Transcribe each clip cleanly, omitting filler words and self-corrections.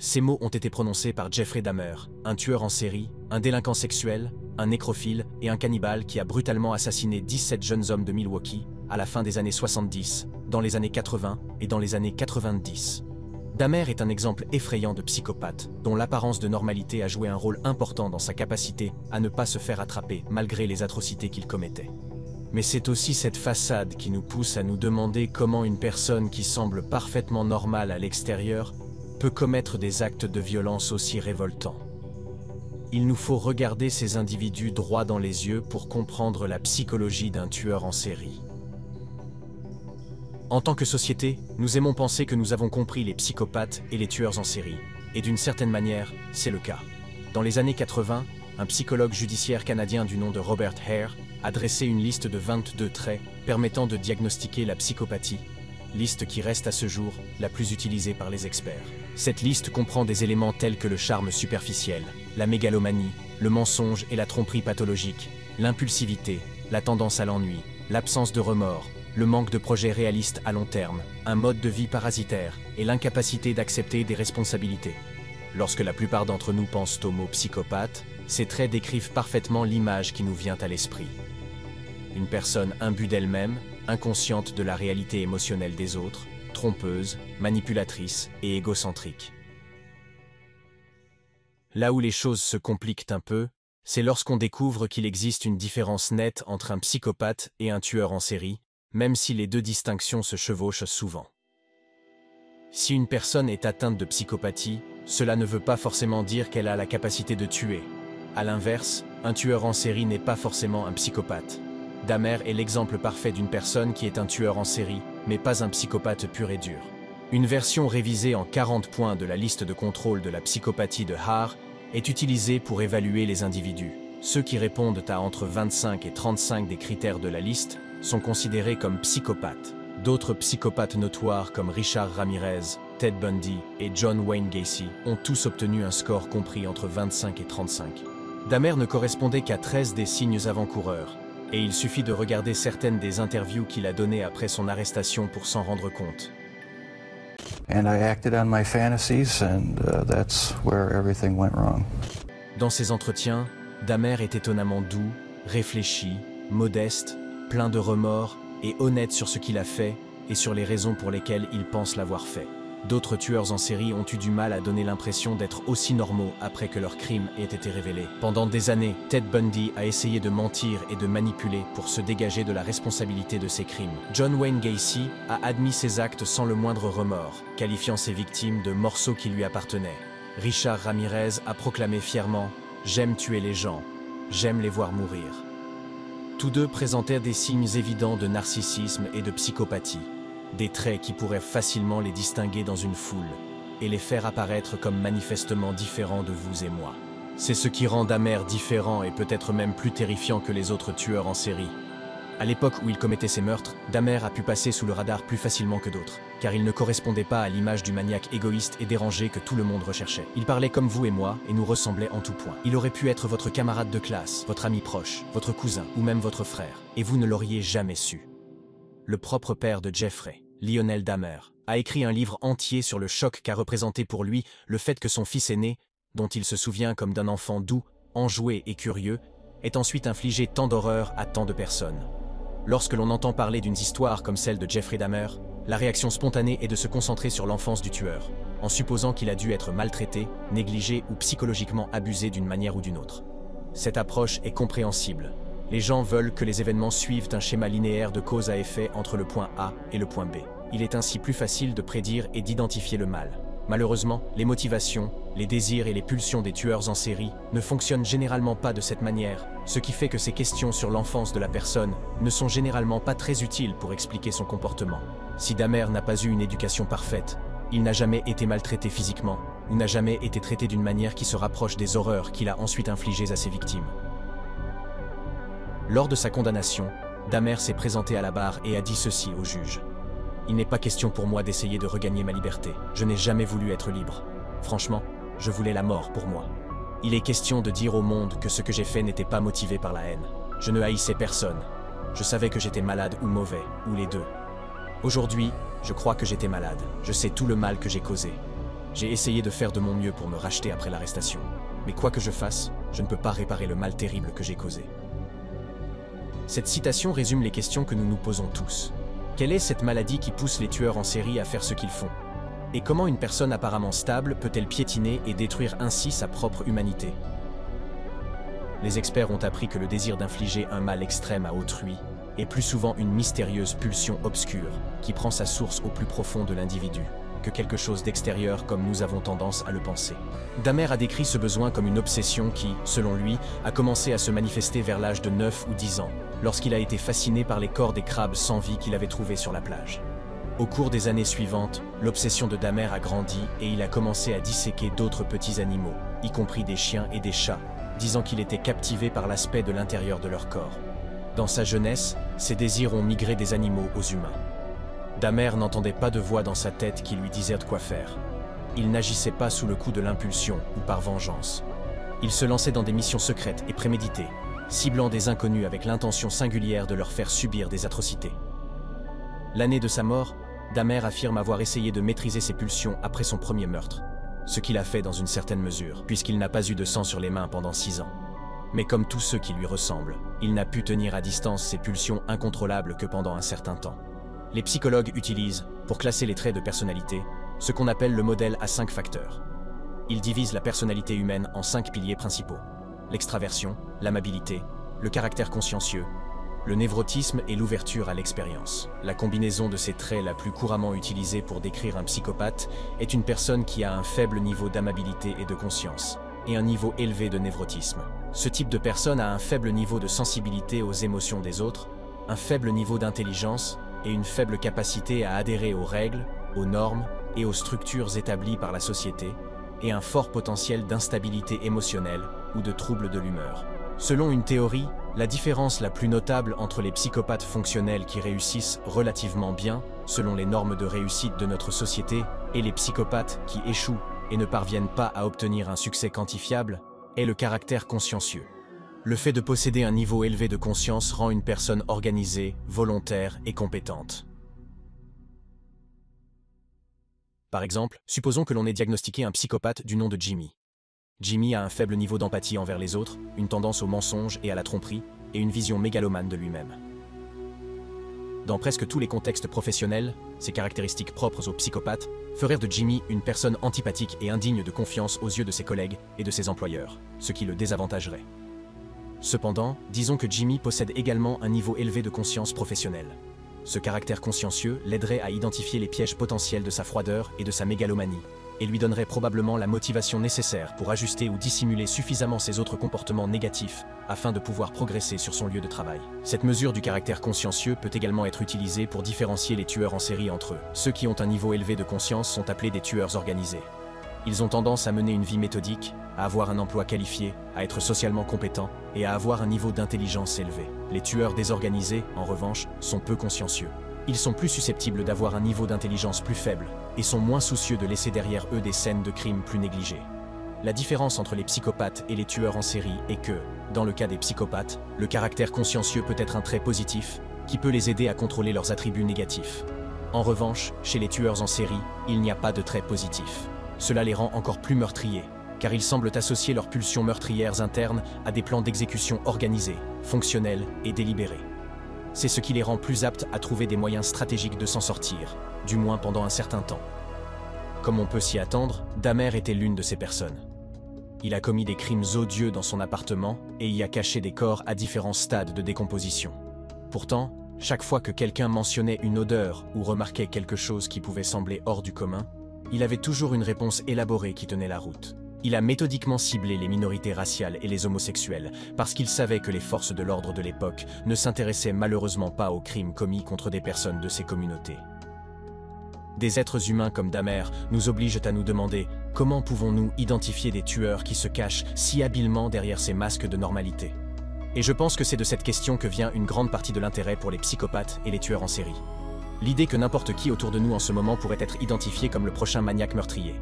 Ces mots ont été prononcés par Jeffrey Dahmer, un tueur en série, un délinquant sexuel, un nécrophile et un cannibale qui a brutalement assassiné 17 jeunes hommes de Milwaukee à la fin des années 70, dans les années 80 et dans les années 90. Dahmer est un exemple effrayant de psychopathe, dont l'apparence de normalité a joué un rôle important dans sa capacité à ne pas se faire attraper malgré les atrocités qu'il commettait. Mais c'est aussi cette façade qui nous pousse à nous demander comment une personne qui semble parfaitement normale à l'extérieur peut commettre des actes de violence aussi révoltants. Il nous faut regarder ces individus droit dans les yeux pour comprendre la psychologie d'un tueur en série. En tant que société, nous aimons penser que nous avons compris les psychopathes et les tueurs en série, et d'une certaine manière, c'est le cas. Dans les années 80, un psychologue judiciaire canadien du nom de Robert Hare a dressé une liste de 22 traits permettant de diagnostiquer la psychopathie, liste qui reste à ce jour la plus utilisée par les experts. Cette liste comprend des éléments tels que le charme superficiel, la mégalomanie, le mensonge et la tromperie pathologique, l'impulsivité, la tendance à l'ennui, l'absence de remords, le manque de projets réalistes à long terme, un mode de vie parasitaire et l'incapacité d'accepter des responsabilités. Lorsque la plupart d'entre nous pensent au mot psychopathe, ces traits décrivent parfaitement l'image qui nous vient à l'esprit. Une personne imbue d'elle-même, inconsciente de la réalité émotionnelle des autres, trompeuse, manipulatrice et égocentrique. Là où les choses se compliquent un peu, c'est lorsqu'on découvre qu'il existe une différence nette entre un psychopathe et un tueur en série, même si les deux distinctions se chevauchent souvent. Si une personne est atteinte de psychopathie, cela ne veut pas forcément dire qu'elle a la capacité de tuer. À l'inverse, un tueur en série n'est pas forcément un psychopathe. Dahmer est l'exemple parfait d'une personne qui est un tueur en série, mais pas un psychopathe pur et dur. Une version révisée en 40 points de la liste de contrôle de la psychopathie de Hare est utilisée pour évaluer les individus. Ceux qui répondent à entre 25 et 35 des critères de la liste sont considérés comme psychopathes. D'autres psychopathes notoires comme Richard Ramirez, Ted Bundy et John Wayne Gacy ont tous obtenu un score compris entre 25 et 35. Dahmer ne correspondait qu'à 13 des signes avant-coureurs, et il suffit de regarder certaines des interviews qu'il a données après son arrestation pour s'en rendre compte. And I acted on my fantasies, and that's where everything went wrong. Dans ses entretiens, Dahmer est étonnamment doux, réfléchi, modeste, plein de remords et honnête sur ce qu'il a fait et sur les raisons pour lesquelles il pense l'avoir fait. D'autres tueurs en série ont eu du mal à donner l'impression d'être aussi normaux après que leurs crimes aient été révélés. Pendant des années, Ted Bundy a essayé de mentir et de manipuler pour se dégager de la responsabilité de ses crimes. John Wayne Gacy a admis ses actes sans le moindre remords, qualifiant ses victimes de morceaux qui lui appartenaient. Richard Ramirez a proclamé fièrement « J'aime tuer les gens, j'aime les voir mourir ». Tous deux présentèrent des signes évidents de narcissisme et de psychopathie. Des traits qui pourraient facilement les distinguer dans une foule et les faire apparaître comme manifestement différents de vous et moi. C'est ce qui rend Dahmer différent et peut-être même plus terrifiant que les autres tueurs en série. À l'époque où il commettait ses meurtres, Dahmer a pu passer sous le radar plus facilement que d'autres, car il ne correspondait pas à l'image du maniaque égoïste et dérangé que tout le monde recherchait. Il parlait comme vous et moi et nous ressemblait en tout point. Il aurait pu être votre camarade de classe, votre ami proche, votre cousin ou même votre frère, et vous ne l'auriez jamais su. Le propre père de Jeffrey, Lionel Dahmer, a écrit un livre entier sur le choc qu'a représenté pour lui le fait que son fils aîné, dont il se souvient comme d'un enfant doux, enjoué et curieux, ait ensuite infligé tant d'horreur à tant de personnes. Lorsque l'on entend parler d'une histoire comme celle de Jeffrey Dahmer, la réaction spontanée est de se concentrer sur l'enfance du tueur, en supposant qu'il a dû être maltraité, négligé ou psychologiquement abusé d'une manière ou d'une autre. Cette approche est compréhensible. Les gens veulent que les événements suivent un schéma linéaire de cause à effet entre le point A et le point B. Il est ainsi plus facile de prédire et d'identifier le mal. Malheureusement, les motivations, les désirs et les pulsions des tueurs en série ne fonctionnent généralement pas de cette manière, ce qui fait que ces questions sur l'enfance de la personne ne sont généralement pas très utiles pour expliquer son comportement. Si Dahmer n'a pas eu une éducation parfaite, il n'a jamais été maltraité physiquement, ou n'a jamais été traité d'une manière qui se rapproche des horreurs qu'il a ensuite infligées à ses victimes. Lors de sa condamnation, Dahmer s'est présenté à la barre et a dit ceci au juge. « Il n'est pas question pour moi d'essayer de regagner ma liberté. Je n'ai jamais voulu être libre. Franchement, je voulais la mort pour moi. Il est question de dire au monde que ce que j'ai fait n'était pas motivé par la haine. Je ne haïssais personne. Je savais que j'étais malade ou mauvais, ou les deux. Aujourd'hui, je crois que j'étais malade. Je sais tout le mal que j'ai causé. J'ai essayé de faire de mon mieux pour me racheter après l'arrestation. Mais quoi que je fasse, je ne peux pas réparer le mal terrible que j'ai causé. Cette citation résume les questions que nous nous posons tous. Quelle est cette maladie qui pousse les tueurs en série à faire ce qu'ils font? Et comment une personne apparemment stable peut-elle piétiner et détruire ainsi sa propre humanité? Les experts ont appris que le désir d'infliger un mal extrême à autrui est plus souvent une mystérieuse pulsion obscure qui prend sa source au plus profond de l'individu que quelque chose d'extérieur comme nous avons tendance à le penser. Dahmer a décrit ce besoin comme une obsession qui, selon lui, a commencé à se manifester vers l'âge de 9 ou 10 ans, lorsqu'il a été fasciné par les corps des crabes sans vie qu'il avait trouvés sur la plage. Au cours des années suivantes, l'obsession de Dahmer a grandi et il a commencé à disséquer d'autres petits animaux, y compris des chiens et des chats, disant qu'il était captivé par l'aspect de l'intérieur de leur corps. Dans sa jeunesse, ses désirs ont migré des animaux aux humains. Dahmer n'entendait pas de voix dans sa tête qui lui disait de quoi faire. Il n'agissait pas sous le coup de l'impulsion ou par vengeance. Il se lançait dans des missions secrètes et préméditées, ciblant des inconnus avec l'intention singulière de leur faire subir des atrocités. L'année de sa mort, Dahmer affirme avoir essayé de maîtriser ses pulsions après son premier meurtre, ce qu'il a fait dans une certaine mesure, puisqu'il n'a pas eu de sang sur les mains pendant 6 ans. Mais comme tous ceux qui lui ressemblent, il n'a pu tenir à distance ses pulsions incontrôlables que pendant un certain temps. Les psychologues utilisent, pour classer les traits de personnalité, ce qu'on appelle le modèle à 5 facteurs. Ils divisent la personnalité humaine en 5 piliers principaux: l'extraversion, l'amabilité, le caractère consciencieux, le névrotisme et l'ouverture à l'expérience. La combinaison de ces traits la plus couramment utilisée pour décrire un psychopathe est une personne qui a un faible niveau d'amabilité et de conscience, et un niveau élevé de névrotisme. Ce type de personne a un faible niveau de sensibilité aux émotions des autres, un faible niveau d'intelligence et une faible capacité à adhérer aux règles, aux normes et aux structures établies par la société, et un fort potentiel d'instabilité émotionnelle ou de troubles de l'humeur. Selon une théorie, la différence la plus notable entre les psychopathes fonctionnels qui réussissent relativement bien, selon les normes de réussite de notre société, et les psychopathes qui échouent et ne parviennent pas à obtenir un succès quantifiable, est le caractère consciencieux. Le fait de posséder un niveau élevé de conscience rend une personne organisée, volontaire et compétente. Par exemple, supposons que l'on ait diagnostiqué un psychopathe du nom de Jimmy. Jimmy a un faible niveau d'empathie envers les autres, une tendance au mensonge et à la tromperie, et une vision mégalomane de lui-même. Dans presque tous les contextes professionnels, ces caractéristiques propres aux psychopathes feraient de Jimmy une personne antipathique et indigne de confiance aux yeux de ses collègues et de ses employeurs, ce qui le désavantagerait. Cependant, disons que Jimmy possède également un niveau élevé de conscience professionnelle. Ce caractère consciencieux l'aiderait à identifier les pièges potentiels de sa froideur et de sa mégalomanie, et lui donnerait probablement la motivation nécessaire pour ajuster ou dissimuler suffisamment ses autres comportements négatifs afin de pouvoir progresser sur son lieu de travail. Cette mesure du caractère consciencieux peut également être utilisée pour différencier les tueurs en série entre eux. Ceux qui ont un niveau élevé de conscience sont appelés des tueurs organisés. Ils ont tendance à mener une vie méthodique, à avoir un emploi qualifié, à être socialement compétents et à avoir un niveau d'intelligence élevé. Les tueurs désorganisés, en revanche, sont peu consciencieux. Ils sont plus susceptibles d'avoir un niveau d'intelligence plus faible et sont moins soucieux de laisser derrière eux des scènes de crimes plus négligées. La différence entre les psychopathes et les tueurs en série est que, dans le cas des psychopathes, le caractère consciencieux peut être un trait positif qui peut les aider à contrôler leurs attributs négatifs. En revanche, chez les tueurs en série, il n'y a pas de trait positif. Cela les rend encore plus meurtriers, car ils semblent associer leurs pulsions meurtrières internes à des plans d'exécution organisés, fonctionnels et délibérés. C'est ce qui les rend plus aptes à trouver des moyens stratégiques de s'en sortir, du moins pendant un certain temps. Comme on peut s'y attendre, Dahmer était l'une de ces personnes. Il a commis des crimes odieux dans son appartement et y a caché des corps à différents stades de décomposition. Pourtant, chaque fois que quelqu'un mentionnait une odeur ou remarquait quelque chose qui pouvait sembler hors du commun, il avait toujours une réponse élaborée qui tenait la route. Il a méthodiquement ciblé les minorités raciales et les homosexuels, parce qu'il savait que les forces de l'ordre de l'époque ne s'intéressaient malheureusement pas aux crimes commis contre des personnes de ces communautés. Des êtres humains comme Dahmer nous obligent à nous demander comment pouvons-nous identifier des tueurs qui se cachent si habilement derrière ces masques de normalité. Et je pense que c'est de cette question que vient une grande partie de l'intérêt pour les psychopathes et les tueurs en série. L'idée que n'importe qui autour de nous en ce moment pourrait être identifié comme le prochain maniaque meurtrier.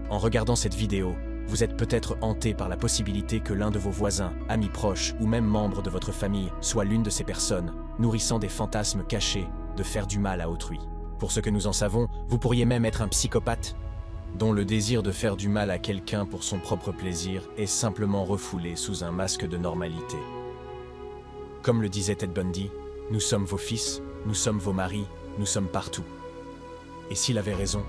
En regardant cette vidéo, vous êtes peut-être hanté par la possibilité que l'un de vos voisins, amis proches ou même membres de votre famille soit l'une de ces personnes, nourrissant des fantasmes cachés de faire du mal à autrui. Pour ce que nous en savons, vous pourriez même être un psychopathe. dont le désir de faire du mal à quelqu'un pour son propre plaisir est simplement refoulé sous un masque de normalité. Comme le disait Ted Bundy, nous sommes vos fils, nous sommes vos maris, nous sommes partout. Et s'il avait raison,